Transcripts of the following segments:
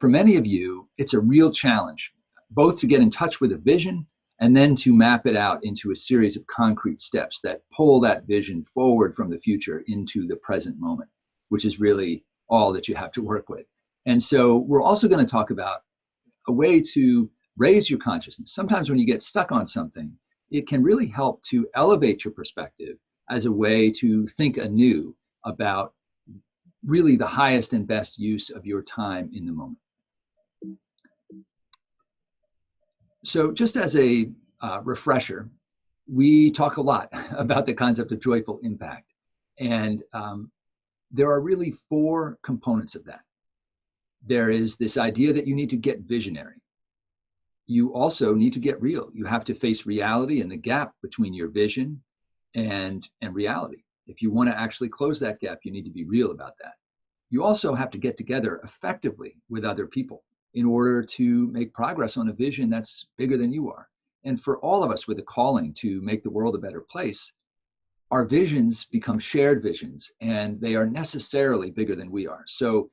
for many of you, it's a real challenge, both to get in touch with a vision and then to map it out into a series of concrete steps that pull that vision forward from the future into the present moment, which is really all that you have to work with. And so we're also going to talk about a way to raise your consciousness. Sometimes when you get stuck on something, it can really help to elevate your perspective as a way to think anew about really the highest and best use of your time in the moment. So just as a refresher, we talk a lot about the concept of joyful impact. And there are really four components of that. There is this idea that you need to get visionary. You also need to get real. You have to face reality and the gap between your vision and reality. If you want to actually close that gap, you need to be real about that. You also have to get together effectively with other people in order to make progress on a vision that's bigger than you are. And for all of us with a calling to make the world a better place, our visions become shared visions, and they are necessarily bigger than we are. So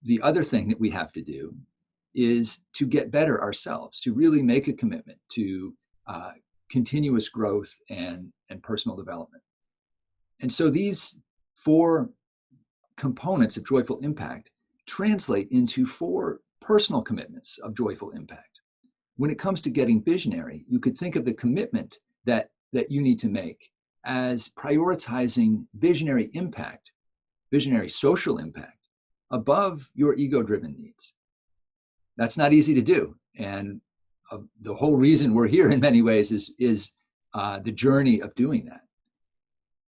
the other thing that we have to do is to get better ourselves, to really make a commitment to continuous growth and personal development. And so these four components of joyful impact translate into four personal commitments of joyful impact. When it comes to getting visionary, you could think of the commitment that you need to make as prioritizing visionary impact, visionary social impact, above your ego-driven needs. That's not easy to do. And the whole reason we're here in many ways is the journey of doing that.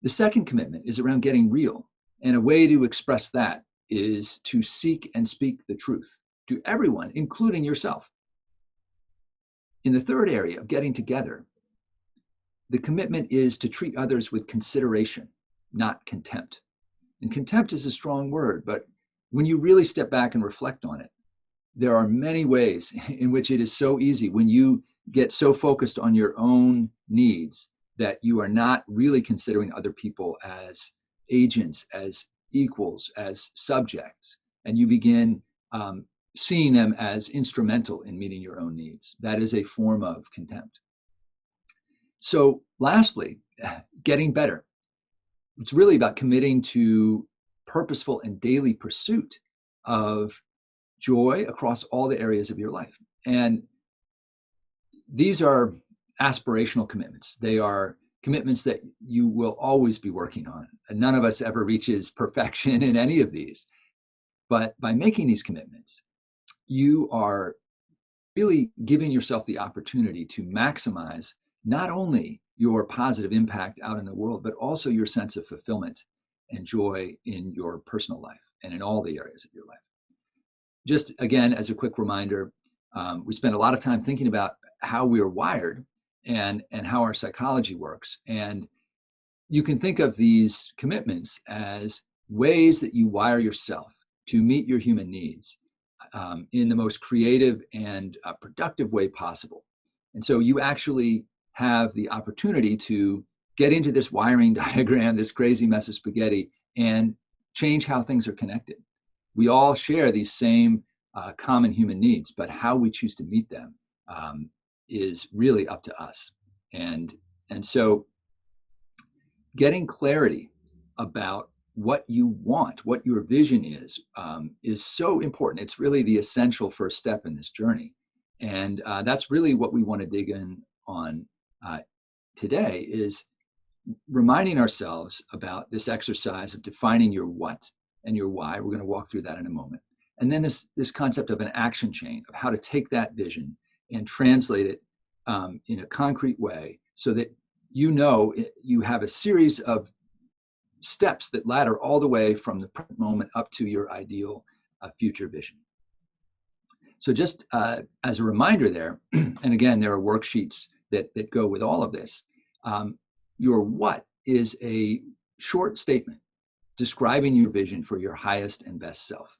The second commitment is around getting real. And a way to express that is to seek and speak the truth to everyone, including yourself. In the third area of getting together, the commitment is to treat others with consideration, not contempt. And contempt is a strong word, but when you really step back and reflect on it, there are many ways in which it is so easy when you get so focused on your own needs that you are not really considering other people as agents, as equals, as subjects, and you begin seeing them as instrumental in meeting your own needs. That is a form of contempt. So lastly, getting better. It's really about committing to purposeful and daily pursuit of joy across all the areas of your life. And these are aspirational commitments. They are commitments that you will always be working on. And none of us ever reaches perfection in any of these. But by making these commitments, you are really giving yourself the opportunity to maximize not only your positive impact out in the world, but also your sense of fulfillment and joy in your personal life and in all the areas of your life. Just again, as a quick reminder, we spend a lot of time thinking about how we are wired and how our psychology works. And you can think of these commitments as ways that you wire yourself to meet your human needs in the most creative and productive way possible. And so you actually have the opportunity to get into this wiring diagram, this crazy mess of spaghetti, and change how things are connected. We all share these same common human needs, but how we choose to meet them is really up to us. And so getting clarity about what you want, what your vision is so important. It's really the essential first step in this journey. And that's really what we want to dig in on today, is reminding ourselves about this exercise of defining your what and your why. We're going to walk through that in a moment. And then this concept of an action chain of how to take that vision and translate it in a concrete way so that you have a series of steps that ladder all the way from the present moment up to your ideal future vision. So just as a reminder there, and again, there are worksheets that go with all of this, your what is a short statement describing your vision for your highest and best self.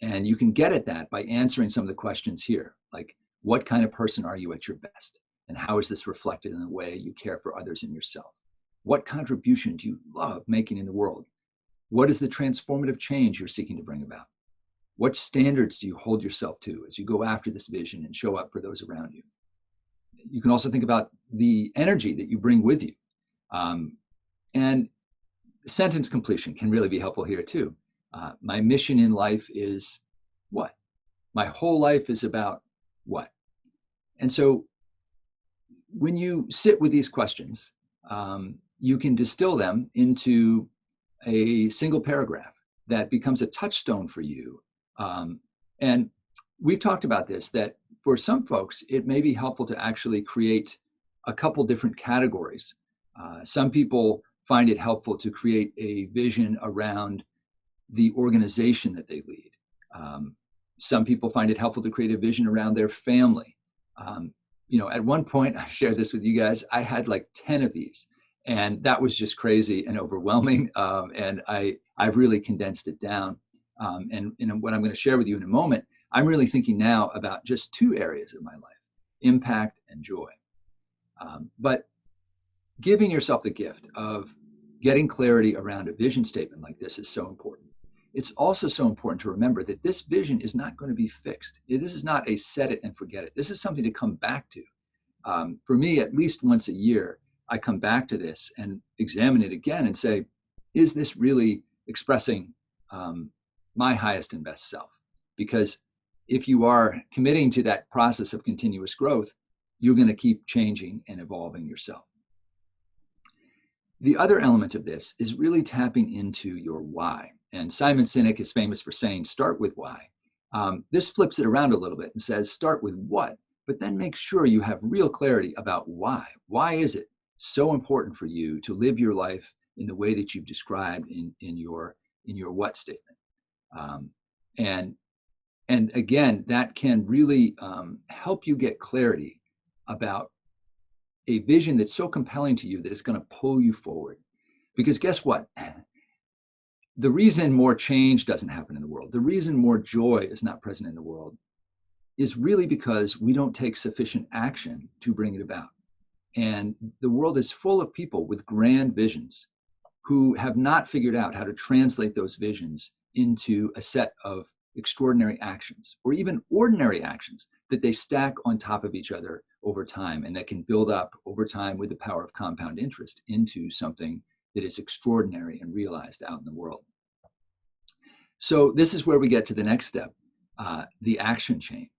And you can get at that by answering some of the questions here, like what kind of person are you at your best? And how is this reflected in the way you care for others and yourself? What contribution do you love making in the world? What is the transformative change you're seeking to bring about? What standards do you hold yourself to as you go after this vision and show up for those around you? You can also think about the energy that you bring with you. And sentence completion can really be helpful here too. My mission in life is what? My whole life is about what? And so when you sit with these questions, you can distill them into a single paragraph that becomes a touchstone for you. And we've talked about this, that for some folks, it may be helpful to actually create a couple different categories. Some people find it helpful to create a vision around the organization that they lead. Some people find it helpful to create a vision around their family. At one point, I shared this with you guys, I had like 10 of these, and that was just crazy and overwhelming. And I've really condensed it down. And what I'm going to share with you in a moment, I'm really thinking now about just two areas of my life, impact and joy. But giving yourself the gift of getting clarity around a vision statement like this is so important. It's also so important to remember that this vision is not going to be fixed. This is not a set it and forget it. This is something to come back to. For me, at least once a year, I come back to this and examine it again and say, is this really expressing my highest and best self? Because if you are committing to that process of continuous growth, you're going to keep changing and evolving yourself. The other element of this is really tapping into your why. And Simon Sinek is famous for saying, start with why. This flips it around a little bit and says, start with what, but then make sure you have real clarity about why. Why is it so important for you to live your life in the way that you've described in your what statement? And again, that can really help you get clarity about a vision that's so compelling to you that it's going to pull you forward. Because guess what? The reason more change doesn't happen in the world, the reason more joy is not present in the world, is really because we don't take sufficient action to bring it about. And the world is full of people with grand visions who have not figured out how to translate those visions into a set of extraordinary actions, or even ordinary actions that they stack on top of each other over time, and that can build up over time with the power of compound interest into something that is extraordinary and realized out in the world. So this is where we get to the next step, the action chain.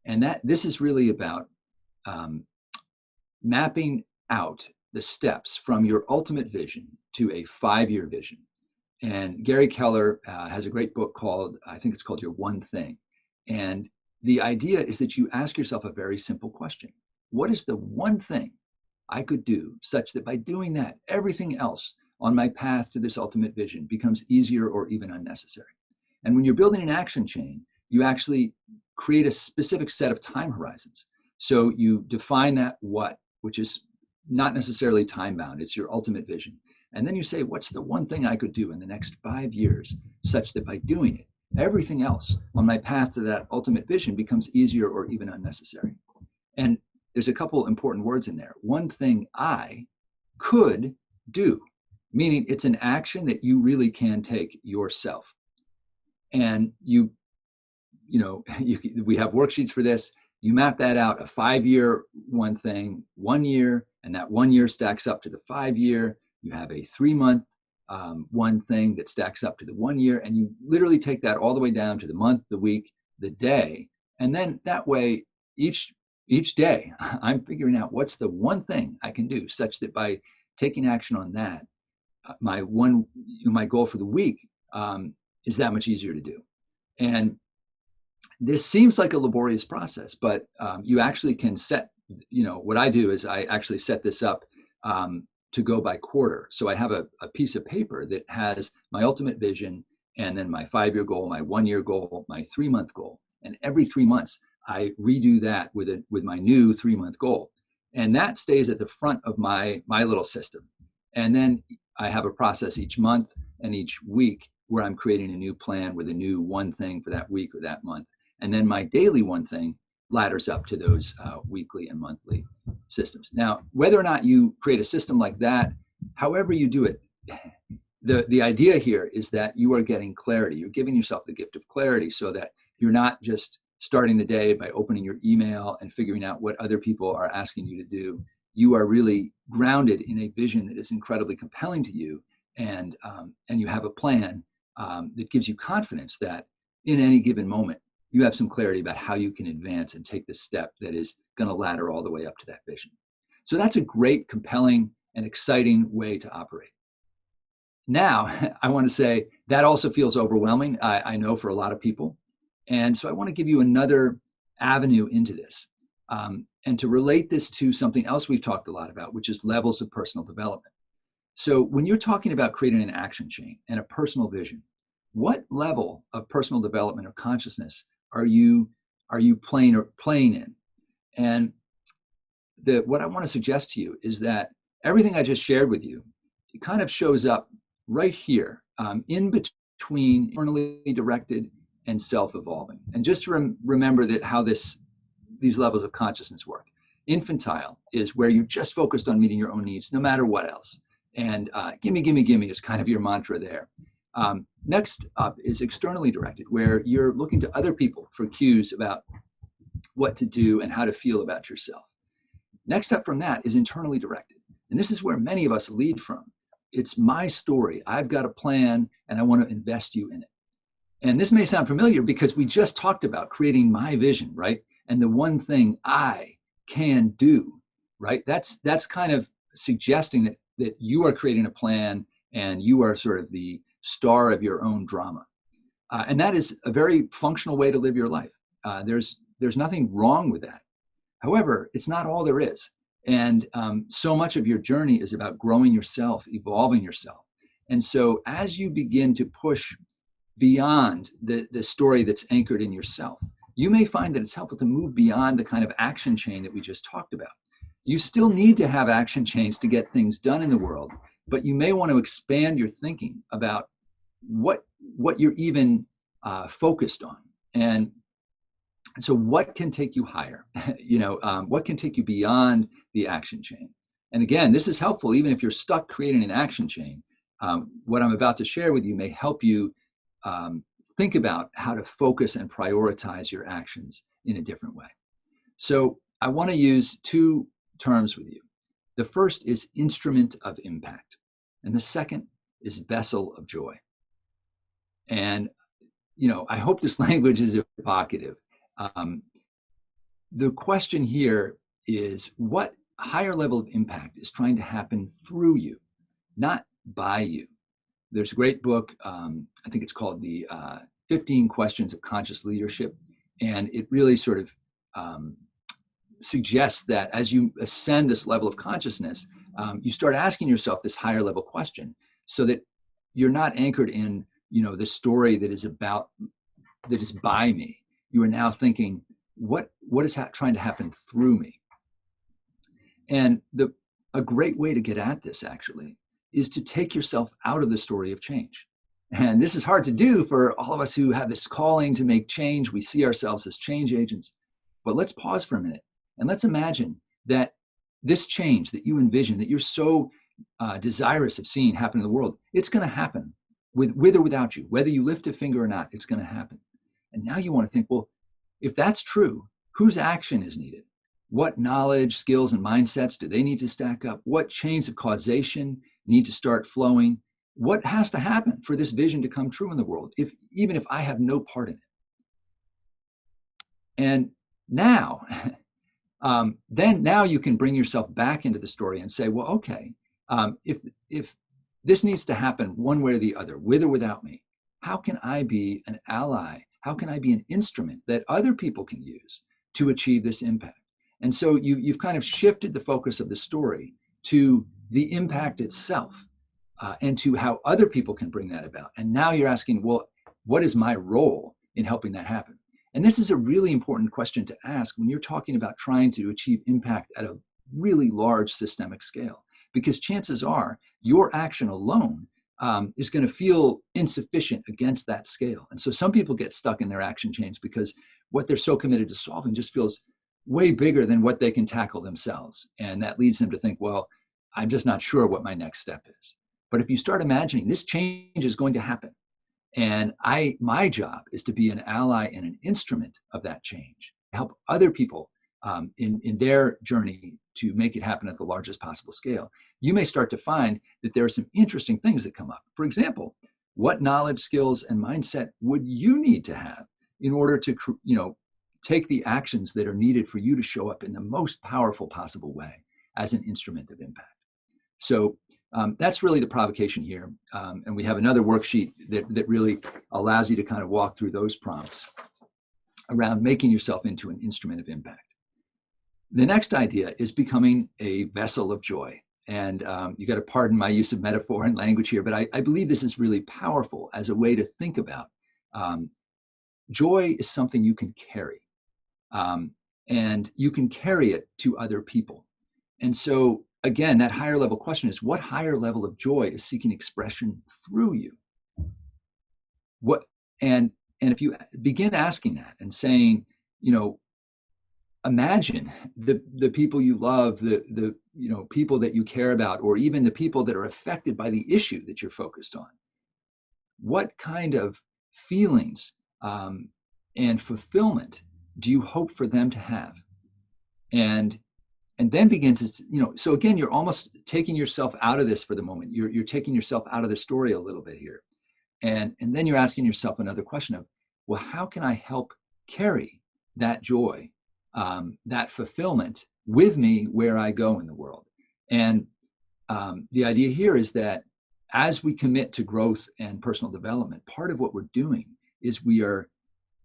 And this is really about mapping out the steps from your ultimate vision to a 5-year vision. And Gary Keller has a great book called, I think it's called Your One Thing. And the idea is that you ask yourself a very simple question. What is the one thing I could do such that by doing that, everything else on my path to this ultimate vision becomes easier or even unnecessary? And when you're building an action chain, you actually create a specific set of time horizons. So you define that what, which is not necessarily time bound, it's your ultimate vision. And then you say, what's the one thing I could do in the next 5 years such that by doing it, everything else on my path to that ultimate vision becomes easier or even unnecessary? And there's a couple important words in there. One thing I could do, meaning it's an action that you really can take yourself. And we have worksheets for this. You map that out, a 5-year one thing, 1 year, and that 1 year stacks up to the 5 year. You have a 3-month one thing that stacks up to the 1 year, and you literally take that all the way down to the month, the week, the day. And then that way, each day, I'm figuring out what's the one thing I can do such that by taking action on that, my goal for the week is that much easier to do. And this seems like a laborious process, but you actually can set, what I do is I actually set this up to go by quarter. So I have a piece of paper that has my ultimate vision, and then my 5-year goal, my 1 year goal, my 3-month goal. And every 3 months, I redo that with my new 3-month goal. And that stays at the front of my little system. And then I have a process each month and each week where I'm creating a new plan with a new one thing for that week or that month. And then my daily one thing ladders up to those weekly and monthly systems. Now, whether or not you create a system like that, however you do it, the idea here is that you are getting clarity. You're giving yourself the gift of clarity so that you're not just starting the day by opening your email and figuring out what other people are asking you to do. You are really grounded in a vision that is incredibly compelling to you, and you have a plan that gives you confidence that in any given moment, you have some clarity about how you can advance and take the step that is going to ladder all the way up to that vision. So that's a great, compelling, and exciting way to operate. Now, I want to say that also feels overwhelming, I know, for a lot of people. And so I want to give you another avenue into this, and to relate this to something else we've talked a lot about, which is levels of personal development. So when you're talking about creating an action chain and a personal vision, what level of personal development or consciousness are you playing in? And what I want to suggest to you is that everything I just shared with you, it kind of shows up right here, in between internally directed and self-evolving. And just remember that how these levels of consciousness work. Infantile is where you're just focused on meeting your own needs, no matter what else. And gimme, gimme, gimme is kind of your mantra there. Next up is externally directed, where you're looking to other people for cues about what to do and how to feel about yourself. Next up from that is internally directed. And this is where many of us lead from. It's my story. I've got a plan and I want to invest you in it. And this may sound familiar because we just talked about creating my vision, right? And the one thing I can do, right? That's kind of suggesting that you are creating a plan and you are sort of the star of your own drama. And that is a very functional way to live your life. There's nothing wrong with that. However, it's not all there is. And so much of your journey is about growing yourself, evolving yourself. And so as you begin to push beyond the story that's anchored in yourself, you may find that it's helpful to move beyond the kind of action chain that we just talked about. You still need to have action chains to get things done in the world, but you may want to expand your thinking about what you're even focused on. And so what can take you higher? What can take you beyond the action chain? And again, this is helpful even if you're stuck creating an action chain. What I'm about to share with you may help you think about how to focus and prioritize your actions in a different way. So I want to use two terms with you. The first is instrument of impact, and the second is vessel of joy. And I hope this language is evocative. The question here is, what higher level of impact is trying to happen through you, not by you? There's a great book, I think it's called the 15 Questions of Conscious Leadership. And it really sort of suggests that as you ascend this level of consciousness, you start asking yourself this higher level question so that you're not anchored in, the story that is by me. You are now thinking, what is trying to happen through me? And a great way to get at this actually is to take yourself out of the story of change. And this is hard to do for all of us who have this calling to make change. We see ourselves as change agents. But let's pause for a minute and let's imagine that this change that you envision, that you're so desirous of seeing happen in the world, it's going to happen with or without you. Whether you lift a finger or not, it's going to happen. And now you want to think, well, if that's true, whose action is needed? What knowledge, skills, and mindsets do they need to stack up? What chains of causation need to start flowing? What has to happen for this vision to come true in the world, even if I have no part in it? And now, now you can bring yourself back into the story and say, well, okay, if this needs to happen one way or the other, with or without me, how can I be an ally? How can I be an instrument that other people can use to achieve this impact? And so you've kind of shifted the focus of the story to the impact itself and to how other people can bring that about. And now you're asking, well, what is my role in helping that happen? And this is a really important question to ask when you're talking about trying to achieve impact at a really large systemic scale, because chances are your action alone is going to feel insufficient against that scale. And so some people get stuck in their action chains because what they're so committed to solving just feels way bigger than what they can tackle themselves. And that leads them to think, well, I'm just not sure what my next step is. But if you start imagining this change is going to happen, and my job is to be an ally and an instrument of that change, help other people in their journey to make it happen at the largest possible scale, you may start to find that there are some interesting things that come up. For example, what knowledge, skills, and mindset would you need to have in order to, take the actions that are needed for you to show up in the most powerful possible way as an instrument of impact? So that's really the provocation here. And we have another worksheet that really allows you to kind of walk through those prompts around making yourself into an instrument of impact. The next idea is becoming a vessel of joy. And you got to pardon my use of metaphor and language here, but I believe this is really powerful as a way to think about joy is something you can carry. And you can carry it to other people. And so, again, that higher level question is, what higher level of joy is seeking expression through you? And if you begin asking that and saying, imagine the people you love, the people that you care about, or even the people that are affected by the issue that you're focused on. What kind of feelings and fulfillment do you hope for them to have? And then begin to, so again, you're almost taking yourself out of this for the moment. You're taking yourself out of the story a little bit here. And then you're asking yourself another question of, well, how can I help carry that joy, that fulfillment with me where I go in the world? And the idea here is that as we commit to growth and personal development, part of what we're doing is we are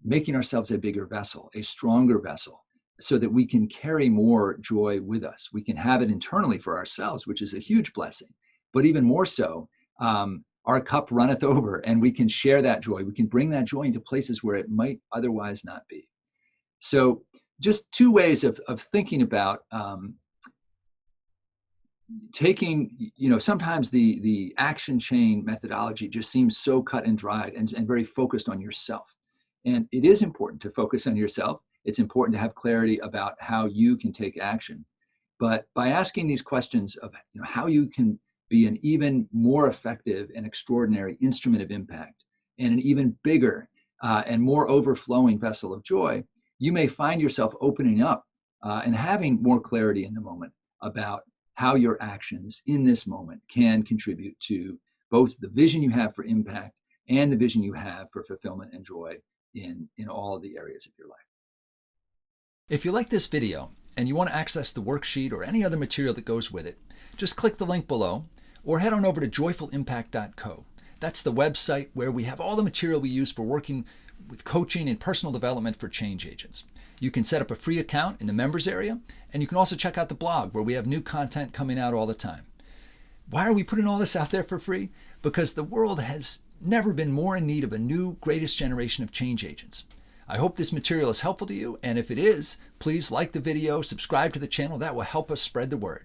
making ourselves a bigger vessel, a stronger vessel, so that we can carry more joy with us. We can have it internally for ourselves, which is a huge blessing. But even more so, our cup runneth over, and we can share that joy. We can bring that joy into places where it might otherwise not be. So just two ways of thinking about taking, sometimes the action chain methodology just seems so cut and dried and very focused on yourself. And it is important to focus on yourself. It's important to have clarity about how you can take action. But by asking these questions of how you can be an even more effective and extraordinary instrument of impact and an even bigger and more overflowing vessel of joy, you may find yourself opening up and having more clarity in the moment about how your actions in this moment can contribute to both the vision you have for impact and the vision you have for fulfillment and joy in all of the areas of your life. If you like this video and you want to access the worksheet or any other material that goes with it, just click the link below or head on over to joyfulimpact.co. That's the website where we have all the material we use for working with coaching and personal development for change agents. You can set up a free account in the members area, and you can also check out the blog where we have new content coming out all the time. Why are we putting all this out there for free? Because the world has never been more in need of a new greatest generation of change agents. I hope this material is helpful to you, and if it is, please like the video, subscribe to the channel. That will help us spread the word.